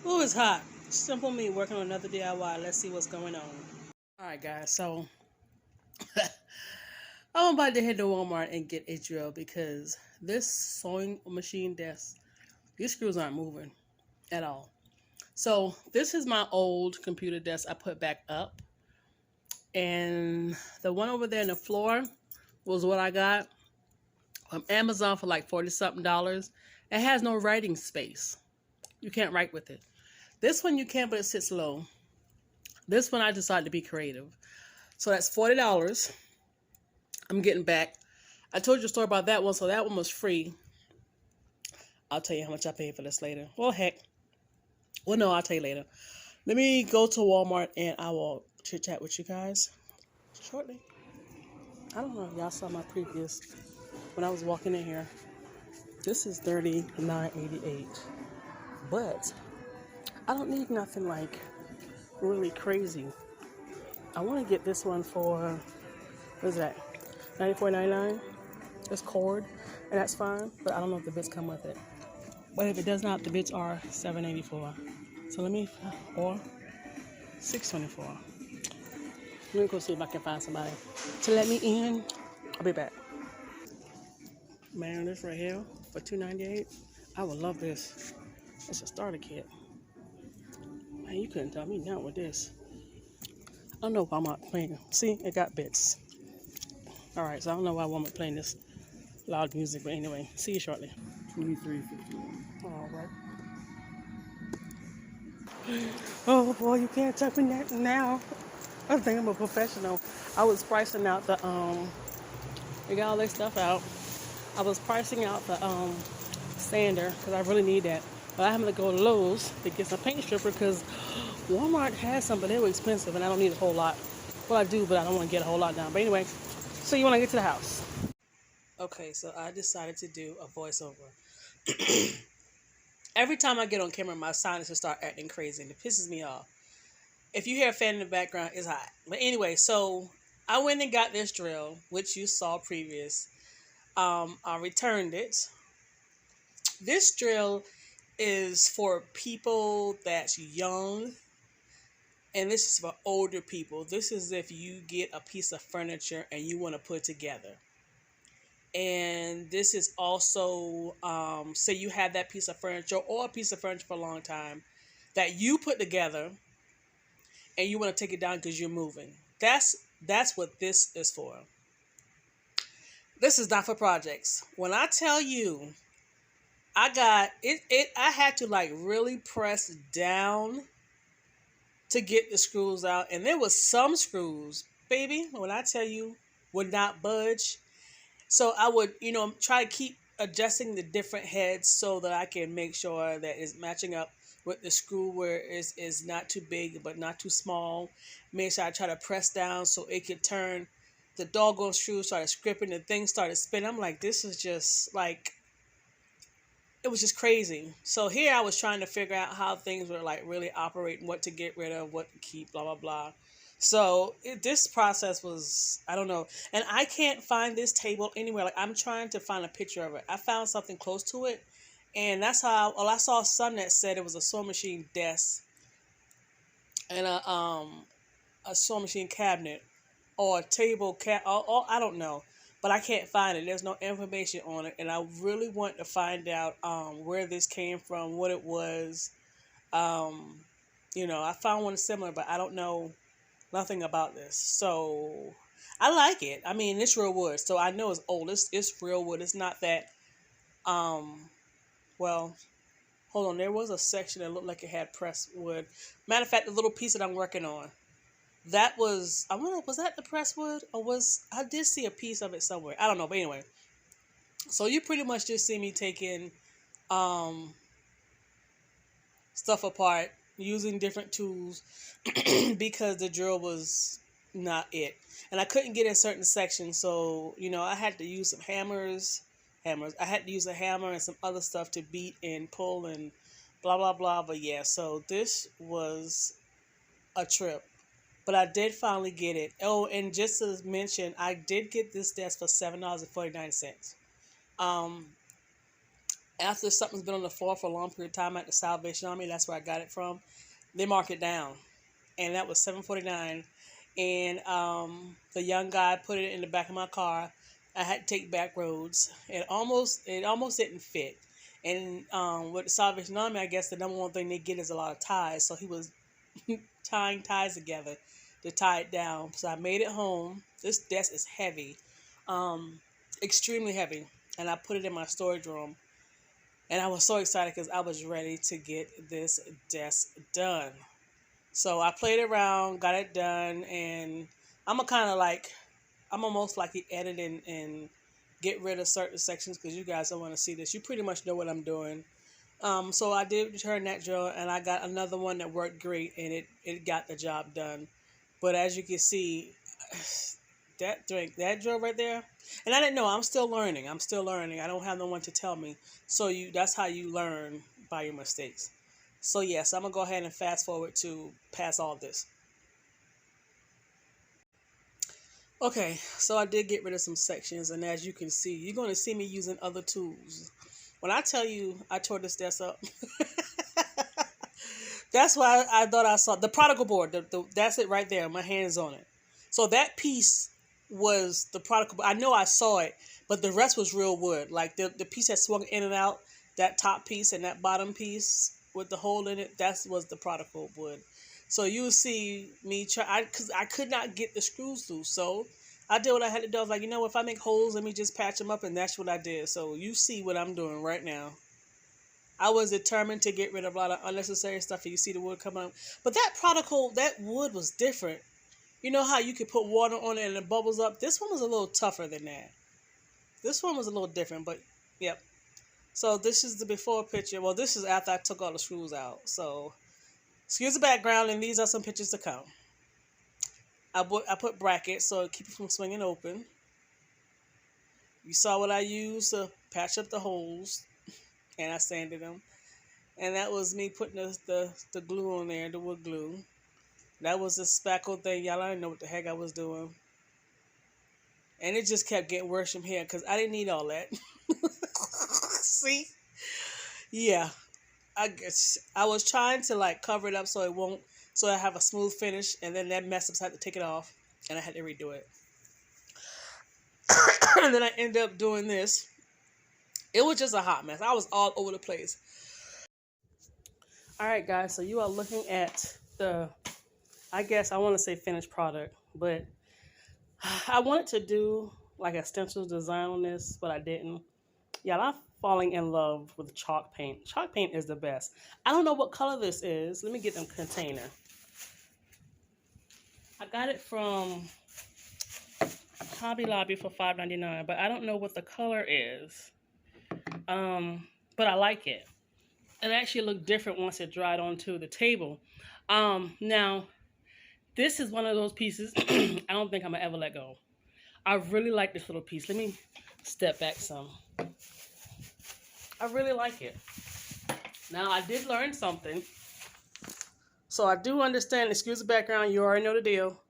Ooh, it's hot. Simple me working on another DIY. Let's see what's going on. All right, guys. So I'm about to head to Walmart and get a drill because this sewing machine desk, these screws aren't moving at all. So this is my old computer desk I put back up, and the one over there in the floor was what I got from Amazon for like 40 something dollars. It has no writing space. You can't write with it. This one you can, but it sits low. This one I decided to be creative. So that's $40 I'm getting back. I told you a story about that one, so that one was free. I'll tell you how much I paid for this later. Well, heck. Well, no, I'll tell you later. Let me go to Walmart and I will chit chat with you guys shortly. I don't know if y'all saw my previous when I was walking in here. This is $39.88, but I don't need nothing like really crazy. I want to get this one for what is that? $94.99. It's cord, and that's fine. But I don't know if the bits come with it. But if it does not, the bits are $7.84. So let me or $6.24. Let me go see if I can find somebody to let me in. I'll be back. Man, this right here for $2.98. I would love this. It's a starter kit. Man, you couldn't tell me nothing with this. I don't know why I'm not playing. See, it got bits. All right, so I don't know why I'm playing this loud music, but anyway, see you shortly. 23.51. All right. Oh boy, you can't touch me now. I think I'm a professional. I was pricing out the they got all their stuff out. I was pricing out the sander because I really need that. But I have to go to Lowe's to get some paint stripper because Walmart has some, but they were expensive and I don't need a whole lot. Well, I do, but I don't want to get a whole lot down. But anyway, see you when I get to the house. Okay, so I decided to do a voiceover. Every time I get on camera, my sinuses start acting crazy and it pisses me off. If you hear a fan in the background, it's hot. But anyway, so I went and got this drill, which you saw previous. I returned it. This drill is for people that's young, and this is for older people. This is if you get a piece of furniture and you want to put together. And this is also, say you have that piece of furniture or a piece of furniture for a long time that you put together and you want to take it down because you're moving. That's what this is for. This is not for projects. When I tell you, I got it. I had to like really press down to get the screws out, and there was some screws, baby. When I tell you, would not budge. So I would, try to keep adjusting the different heads so that I can make sure that it's matching up with the screw where it's not too big but not too small. Make sure I try to press down so it could turn. The doggone screw started scripping. The thing started spinning. I'm like, this is just like, it was just crazy. So here I was trying to figure out how things were like really operating, what to get rid of, what to keep, blah, blah, blah. So this process was, I don't know. And I can't find this table anywhere. Like I'm trying to find a picture of it. I found something close to it. And that's how, well, I saw some that said it was a sewing machine desk and a sewing machine cabinet or a table or I don't know, but I can't find it. There's no information on it, and I really want to find out where this came from, what it was. Um, I found one similar, but I don't know nothing about this. So I like it. I mean, it's real wood, so I know it's old. It's real wood. It's not that. Um, well, hold on. There was a section that looked like it had pressed wood. Matter of fact, the little piece that I'm working on. That was, I wonder, was that the press wood or I did see a piece of it somewhere. I don't know, but anyway. So you pretty much just see me taking um, stuff apart using different tools because the drill was not it. And I couldn't get in certain sections. So, I had to use some hammers. I had to use a hammer and some other stuff to beat and pull and blah, blah, blah. But yeah, so this was a trip. But I did finally get it. Oh, and just to mention, I did get this desk for $7.49. Um, After something's been on the floor for a long period of time at the Salvation Army, that's where I got it from. They mark it down, and that was $7.49. And the young guy put it in the back of my car. I had to take back roads. It almost didn't fit. And with the Salvation Army, I guess the number one thing they get is a lot of ties. So he was tying ties together to tie it down. So I made it home. This desk is heavy, extremely heavy, and I put it in my storage room. And I was so excited because I was ready to get this desk done. So I played around, got it done, and I'm a kind of like, I'm almost like the edit and get rid of certain sections because you guys don't want to see this. You pretty much know what I'm doing. So I did return that drill, and I got another one that worked great, and it got the job done. But as you can see, that drill right there, and I didn't know. I'm still learning. I don't have no one to tell me. So that's how you learn, by your mistakes. So yes, I'm gonna go ahead and fast forward to past all this. Okay, so I did get rid of some sections, and as you can see, you're gonna see me using other tools. When I tell you I tore this desk up, that's why I thought I saw the particle board. That's it right there. My hands on it. So that piece was the particle. I know I saw it, but the rest was real wood. Like the piece that swung in and out, that top piece and that bottom piece with the hole in it, that was the particle wood. So you see me try, because I could not get the screws through. So I did what I had to do. I was like, if I make holes, let me just patch them up, and that's what I did. So you see what I'm doing right now. I was determined to get rid of a lot of unnecessary stuff, and you see the wood come out. But that wood was different. You know how you could put water on it and it bubbles up? This one was a little tougher than that. This one was a little different, but yep. So this is the before picture. Well, this is after I took all the screws out. So excuse the background, and these are some pictures to come. I put brackets so it keep it from swinging open. You saw what I used to patch up the holes, and I sanded them. And that was me putting the glue on there, the wood glue. That was the spackle thing. Y'all, I didn't know what the heck I was doing. And it just kept getting worse from here because I didn't need all that. See? Yeah. I guess I was trying to like cover it up so it won't, so I have a smooth finish, and then that mess up, so I had to take it off, and I had to redo it. And then I ended up doing this. It was just a hot mess. I was all over the place. All right, guys. So you are looking at I guess I want to say finished product, but I wanted to do like a stencil design on this, but I didn't. Yeah, I'm falling in love with chalk paint. Chalk paint is the best. I don't know what color this is. Let me get them container. I got it from Hobby Lobby for $5.99, but I don't know what the color is. But I like it. It actually looked different once it dried onto the table. Now, this is one of those pieces I don't think I'm gonna ever let go. I really like this little piece. Let me step back some. I really like it. Now, I did learn something. So I do understand, excuse the background, you already know the deal.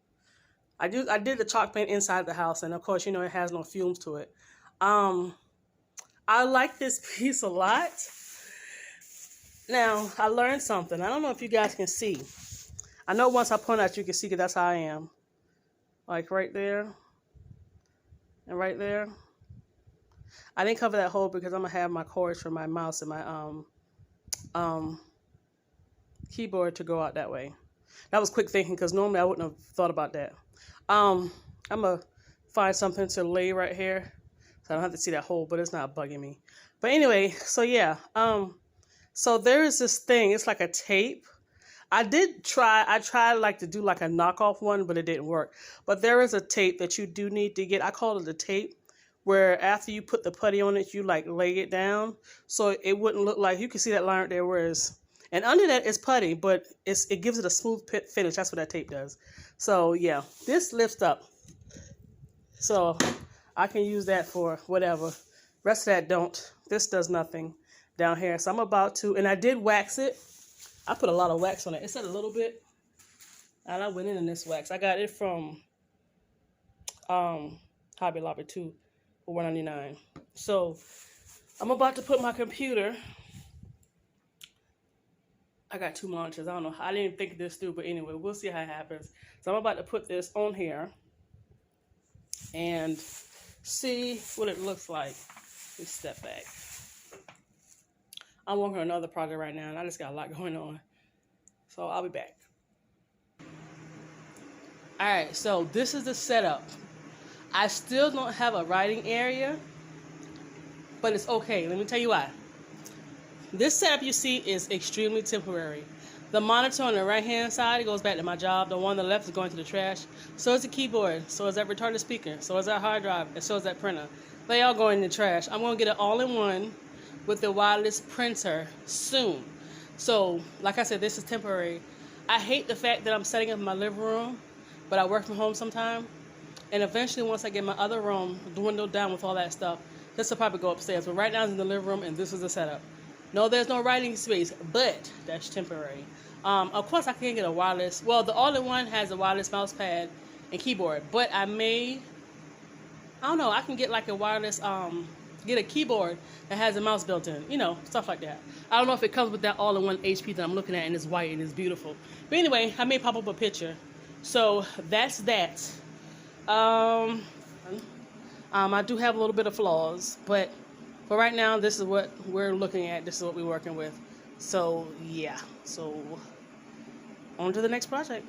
I did the chalk paint inside the house, and of course, it has no fumes to it. I like this piece a lot. Now, I learned something. I don't know if you guys can see. I know once I point out, you can see, because that's how I am. Like right there. And right there. I didn't cover that hole because I'm going to have my cords for my mouse and my keyboard to go out that way. That was quick thinking, because normally I wouldn't have thought about that. I'm going to find something to lay right here, so I don't have to see that hole, but it's not bugging me. But anyway, so yeah. So there is this thing. It's like a tape. I tried like to do like a knockoff one, but it didn't work. But there is a tape that you do need to get. I call it a tape, where after you put the putty on it, you like lay it down so it wouldn't look like, you can see that line right there, whereas, and under that is putty, but it gives it a smooth finish. That's what that tape does. So yeah, this lifts up, so I can use that for whatever. Rest of that don't. This does nothing down here. So I'm about to, and I did wax it. I put a lot of wax on it. It said a little bit, and I went in this wax. I got it from Hobby Lobby too for $1.99. So I'm about to put my computer. I got 2 monitors. I don't know. I didn't think this through, but anyway, we'll see how it happens. So I'm about to put this on here and see what it looks like. Let's step back. I'm working on another project right now, and I just got a lot going on. So I'll be back. All right, so this is the setup. I still don't have a writing area, but it's okay. Let me tell you why. This setup you see is extremely temporary. The monitor on the right-hand side, it goes back to my job. The one on the left is going to the trash. So is the keyboard. So is that retarded speaker. So is that hard drive. And so is that printer. They all go in the trash. I'm going to get it all-in-one with the wireless printer soon. So, like I said, this is temporary. I hate the fact that I'm setting up my living room, but I work from home sometime. And eventually, once I get my other room dwindled down with all that stuff, this will probably go upstairs. But right now, it's in the living room, and this is the setup. No, there's no writing space, but that's temporary. Of course, I can get a wireless. Well, the all-in-one has a wireless mouse pad and keyboard, but I don't know, I can get like a wireless, get a keyboard that has a mouse built in, you know, stuff like that. I don't know if it comes with that all-in-one HP that I'm looking at, and it's white and it's beautiful. But anyway, I may pop up a picture. So that's that. I do have a little bit of flaws, but for right now, this is what we're looking at. This is what we're working with. So, yeah. So, on to the next project.